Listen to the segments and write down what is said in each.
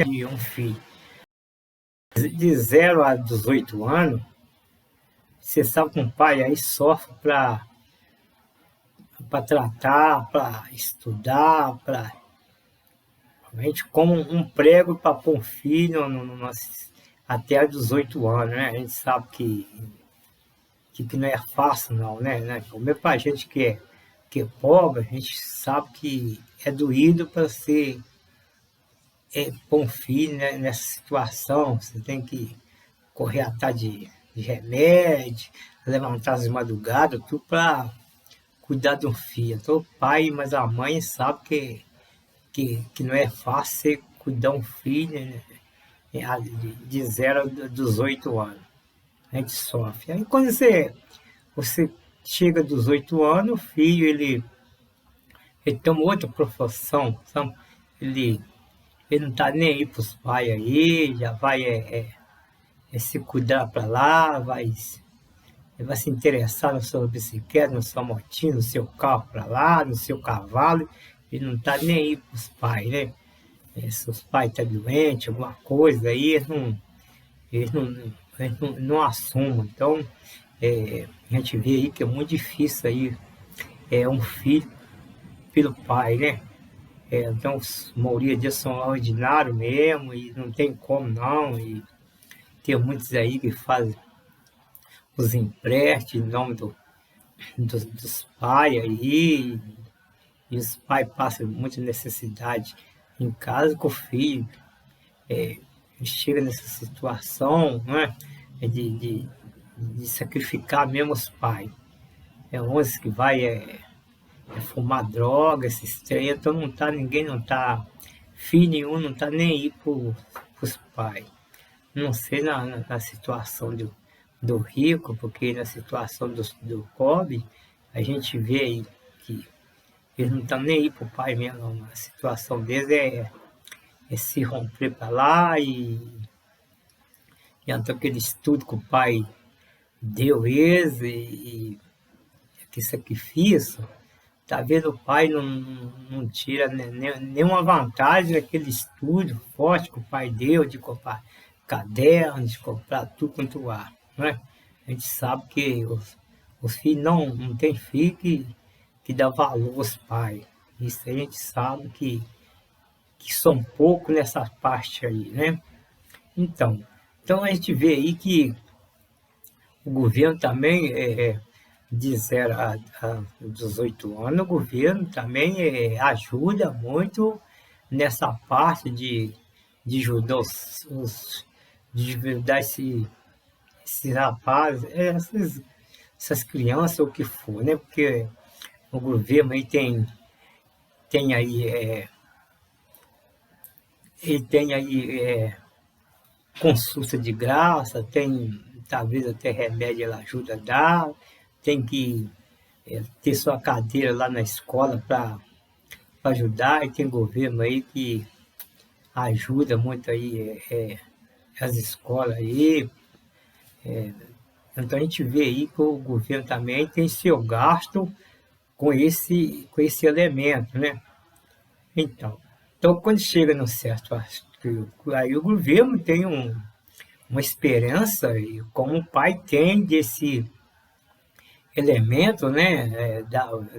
de um filho de 0 a 18 anos, você sabe que um pai aí sofre para tratar, para estudar, para realmente como um prego para pôr um filho até 18 anos, né? A gente sabe que não é fácil não, né? Mesmo para a gente que é pobre, a gente sabe que é doído para ser pôr um filho, né, nessa situação. Você tem que correr atrás de remédio, levantar as madrugadas, tudo para cuidar de um filho. Então, o pai, mas a mãe sabe que não é fácil você cuidar de um filho, né, de 0 a 18 anos. A gente sofre. Aí quando você chega dos 8 anos, o filho ele tem uma outra profissão, sabe? Ele, ele não está nem aí para os pais aí, já vai se cuidar para lá, ele vai se interessar na sua bicicleta, na sua motinha, no seu carro para lá, no seu cavalo, ele não está nem aí para os pais, né? Se os pais estão doentes, alguma coisa, aí eles não assumem. Então, a gente vê aí que é muito difícil aí um filho pelo pai, né? Então, a maioria deles são ordinários mesmo, e não tem como não, e tem muitos aí que fazem os empréstimos em nome dos pais aí, e os pais passam muita necessidade em casa com o filho, chega nessa situação, né, de sacrificar mesmo os pais. É uns que vai fumar droga, esses trem, então ninguém não tá, filho nenhum não tá nem aí pros pais. Não sei na situação do rico, porque na situação do pobre, a gente vê aí que eles não estão nem aí pro pai mesmo, não. A situação deles é se romper para lá e então aquele estudo que o pai deu eles e que sacrifício, tá vendo o pai não tira nenhuma vantagem daquele estudo forte que o pai deu de comprar caderno, de comprar tudo quanto há, né? A gente sabe que os filhos não tem filho que dá valor aos pais. Isso a gente sabe que são poucos nessa parte aí, né? Então a gente vê aí que o governo também, de 0 a 18 anos, o governo também ajuda muito nessa parte de ajudar de ajudar esses rapazes, essas crianças, o que for, né? Porque o governo aí tem aí, ele tem aí consulta de graça, tem talvez até remédio ela ajuda a dar, tem que ter sua cadeira lá na escola para ajudar, e tem governo aí que ajuda muito aí as escolas aí. Então a gente vê aí que o governo também tem seu gasto com esse elemento, né? Então quando chega no certo, aí o governo tem uma esperança, e como o pai tem desse elemento, né,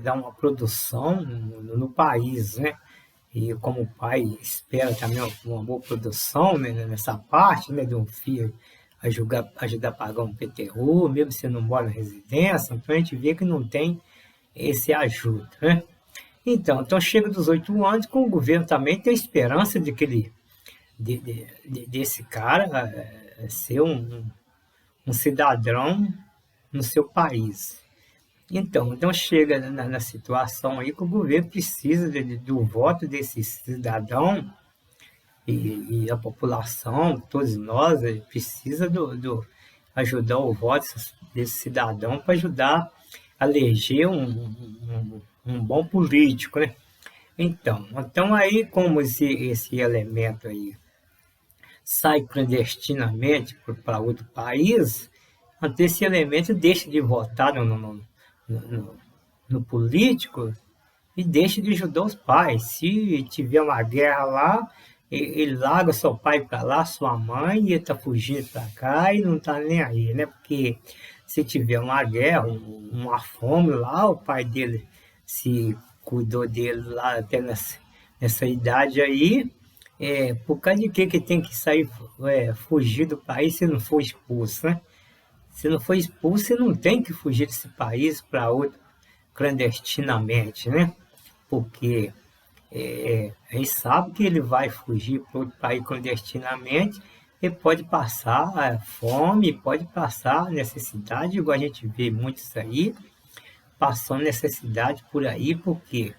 dá uma produção no país, né? E como o pai espera também uma boa produção, né, nessa parte, né, de um filho ajudar a pagar um PTU, mesmo se não mora na residência, então a gente vê que não tem esse ajuda, né? Então chega dos 8 anos, com o governo também tem a esperança de que desse cara ser um cidadão no seu país. Então chega na situação aí que o governo precisa do voto desse cidadão, e a população, todos nós, precisa ajudar o voto desse cidadão para ajudar a eleger um bom político, né? Então aí, como esse elemento aí sai clandestinamente para outro país, então esse elemento deixa de votar no político e deixa de ajudar os pais. Se tiver uma guerra lá, ele larga seu pai para lá, sua mãe, e ele está fugindo para cá e não está nem aí, né? Porque se tiver uma guerra, uma fome lá, o pai dele se cuidou dele lá até nessa idade aí, por causa de que tem que sair, fugir do país se não for expulso, né? Se não for expulso, você não tem que fugir desse país para outro clandestinamente, né? Porque a gente sabe que ele vai fugir para outro país clandestinamente e pode passar fome, pode passar necessidade, igual a gente vê muitos aí, passando necessidade por aí, porque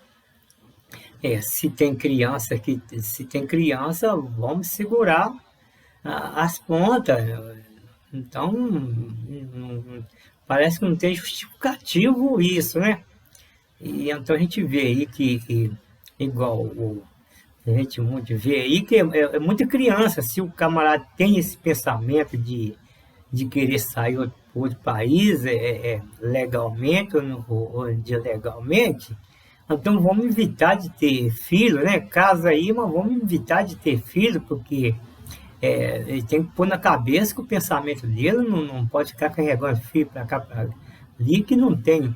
se tem criança, vamos segurar as pontas. Então, parece que não tem justificativo isso, né? E então a gente vê aí que igual a gente muito vê aí que é muita criança, se o camarada tem esse pensamento de querer sair outro país legalmente ou ilegalmente, então vamos evitar de ter filho, né? Casa aí, mas vamos evitar de ter filho, porque ele tem que pôr na cabeça que o pensamento dele não pode ficar carregando filho para cá, para ali, que não tem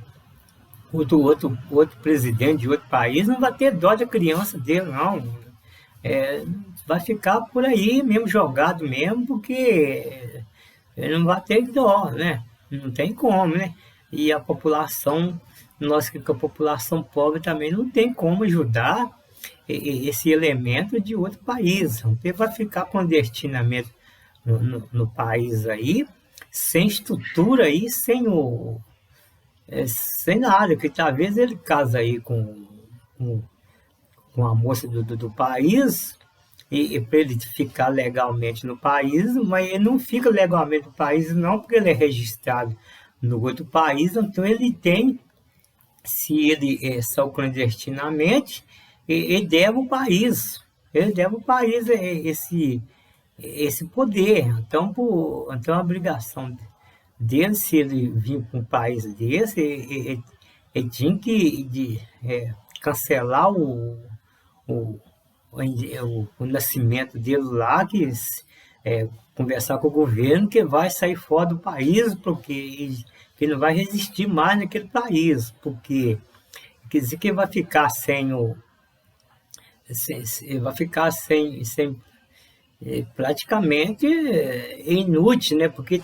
outro presidente de outro país, não vai ter dó da criança dele, não. Vai ficar por aí mesmo, jogado mesmo, porque ele não vai ter dó, né? Não tem como, né? E a população, nós que a população pobre também não tem como ajudar esse elemento de outro país. Ele vai ficar clandestinamente no país aí, sem estrutura aí, sem nada, que talvez ele casa aí com, com a moça do país, e para ele ficar legalmente no país, mas ele não fica legalmente no país não, porque ele é registrado no outro país, então ele tem, se ele saiu clandestinamente, ele deve o país, esse poder. Então a obrigação dele, se ele vir para um país desse, ele tinha que cancelar o, o nascimento dele lá, conversar com o governo que vai sair fora do país, porque ele não vai resistir mais naquele país, porque quer dizer que ele vai ficar vai ficar sem praticamente inútil, né? Porque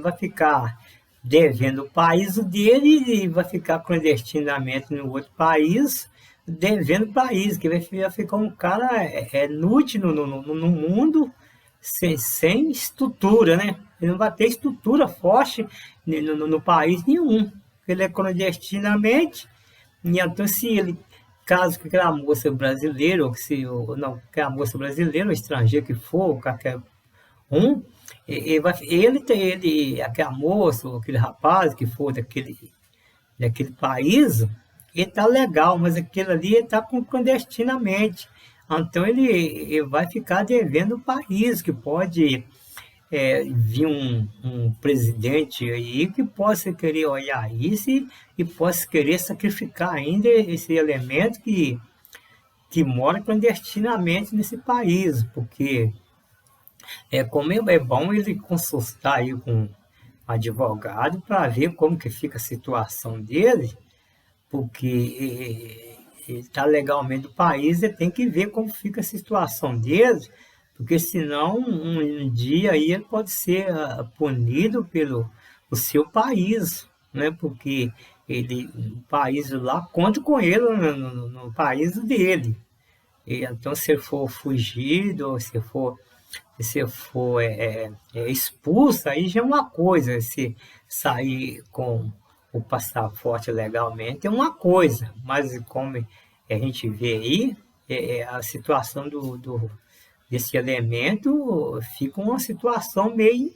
vai ficar devendo o país dele e vai ficar clandestinamente no outro país, devendo o país, que vai ficar um cara inútil no mundo, sem estrutura, né? Ele não vai ter estrutura forte no país nenhum. Ele é clandestinamente, e então se ele caso que aquela moça brasileira, ou não, aquela moça brasileira, ou estrangeiro que for, qualquer um, aquela moça, ou aquele rapaz que for daquele país, ele está legal, mas aquele ali está clandestinamente. Então ele vai ficar devendo o país, que pode vir um presidente aí que possa querer olhar isso e possa querer sacrificar ainda esse elemento que mora clandestinamente nesse país, porque como é bom ele consultar aí com um advogado para ver como que fica a situação dele, porque ele está legalmente no país, ele tem que ver como fica a situação dele, porque senão um dia aí ele pode ser punido pelo o seu país, né? Porque o país lá conta com ele no país dele. E, então, se ele for fugido, ou se for expulso, aí já é uma coisa. Se sair com o passaporte legalmente é uma coisa, mas como a gente vê aí, a situação desse elemento fica uma situação meio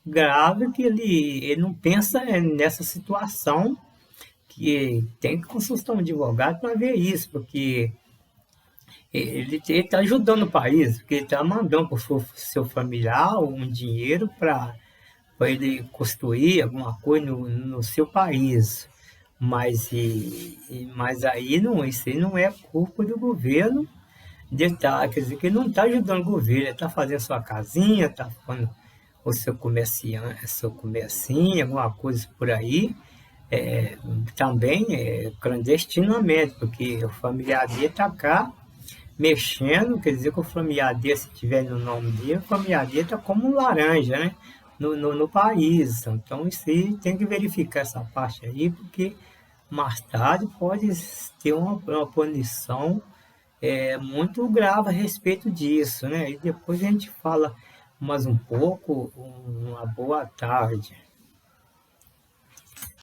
grave, que ele não pensa nessa situação, que tem que consultar um advogado para ver isso, porque ele está ajudando o país, porque ele está mandando para o seu familiar um dinheiro para ele construir alguma coisa no seu país. Mas aí não, isso aí não é culpa do governo, detalhe, quer dizer, que ele não está ajudando o governo, ele está fazendo sua casinha, está fazendo o seu comercinho, alguma coisa por aí, é, também clandestinamente, porque o familiar dele está cá mexendo, quer dizer que o familiar dele, se tiver no nome dele, o familiar dele está como um laranja, né? No país. Então, isso aí tem que verificar essa parte aí, porque mais tarde pode ter uma punição muito grave a respeito disso, né? E depois a gente fala mais um pouco. Uma boa tarde.